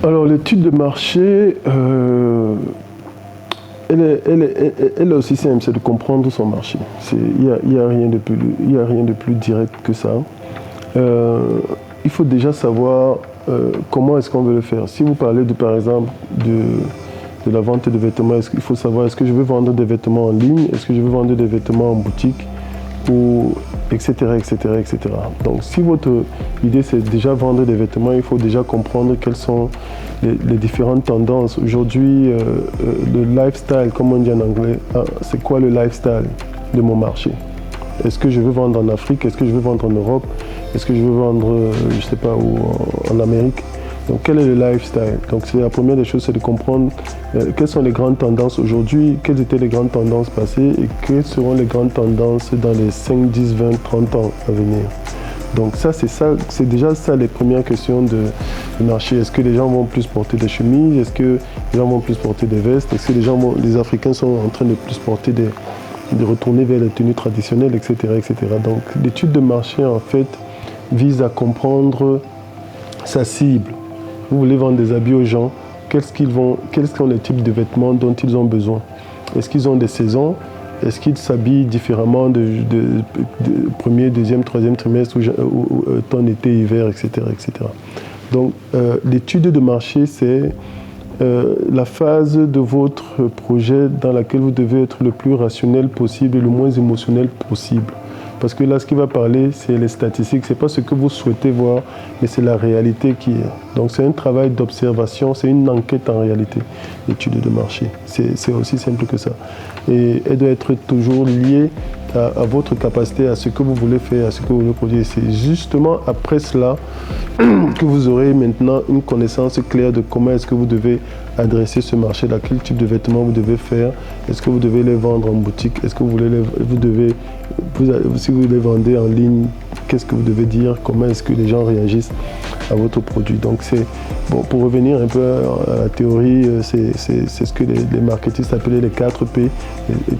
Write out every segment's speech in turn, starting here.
Alors, l'étude de marché, elle est aussi simple, c'est de comprendre son marché. Il n'y a rien de plus direct que ça. Il faut déjà savoir comment est-ce qu'on veut le faire. Si vous parlez, par exemple, de la vente de vêtements, il faut savoir, est-ce que je veux vendre des vêtements en ligne, est-ce que je veux vendre des vêtements en boutique, etc., etc., etc. Donc, si votre idée, c'est déjà vendre des vêtements, il faut déjà comprendre quelles sont les différentes tendances. Aujourd'hui, le lifestyle, comme on dit en anglais, c'est quoi le lifestyle de mon marché? Est-ce que je veux vendre en Afrique? Est-ce que je veux vendre en Europe? Est-ce que je veux vendre, je ne sais pas où, en Amérique? Donc, quel est le lifestyle? Donc, c'est la première des choses, c'est de comprendre quelles sont les grandes tendances aujourd'hui, quelles étaient les grandes tendances passées et quelles seront les grandes tendances dans les 5, 10, 20, 30 ans à venir. Donc, c'est déjà ça les premières questions du marché. Est-ce que les gens vont plus porter des chemises? Est-ce que les gens vont plus porter des vestes? Est-ce que les Africains sont en train de plus porter de retourner vers les tenues traditionnelles, etc., etc. Donc, l'étude de marché, en fait, vise à comprendre sa cible. Vous voulez vendre des habits aux gens, quels sont les types de vêtements dont ils ont besoin? Est-ce qu'ils ont des saisons? Est-ce qu'ils s'habillent différemment de premier, deuxième, troisième trimestre, ou automne, été, hiver, etc., etc. Donc, l'étude de marché, c'est la phase de votre projet dans laquelle vous devez être le plus rationnel possible et le moins émotionnel possible. Parce que là, ce qui va parler, c'est les statistiques. Ce n'est pas ce que vous souhaitez voir, mais c'est la réalité qui est. Donc, c'est un travail d'observation, c'est une enquête en réalité, l'étude de marché. C'est aussi simple que ça. Et elle doit être toujours liée à votre capacité, à ce que vous voulez faire, à ce que vous voulez produire. C'est justement après cela que vous aurez maintenant une connaissance claire de comment est-ce que vous devez adresser ce marché-là, quel type de vêtements vous devez faire, est-ce que vous devez les vendre en boutique, est-ce que si vous les vendez en ligne, qu'est-ce que vous devez dire, comment est-ce que les gens réagissent à votre produit. Donc pour revenir un peu à la théorie, c'est ce que les marketistes appelaient les 4 P.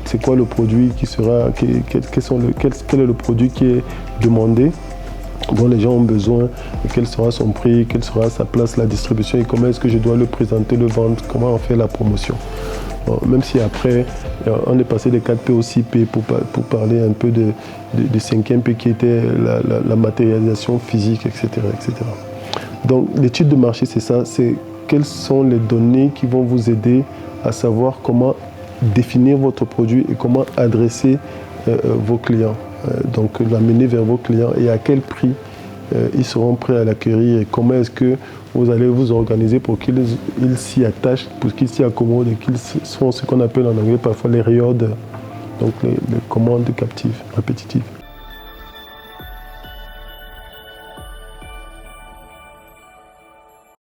C'est quoi le produit quel est le produit qui est demandé, dont les gens ont besoin, quel sera son prix, quelle sera sa place, la distribution et comment est-ce que je dois le présenter, le vendre, comment on fait la promotion. Bon, même si après, on est passé des 4P au 6P pour parler un peu du 5e P qui était la matérialisation physique, etc., etc. Donc l'étude de marché, c'est ça, c'est quelles sont les données qui vont vous aider à savoir comment définir votre produit et comment adresser vos clients. Donc l'amener vers vos clients et à quel prix ils seront prêts à l'acquérir et comment est-ce que vous allez vous organiser pour qu'ils s'y attachent, pour qu'ils s'y accommodent et qu'ils soient ce qu'on appelle en anglais parfois les reorders, donc les commandes captives, répétitives.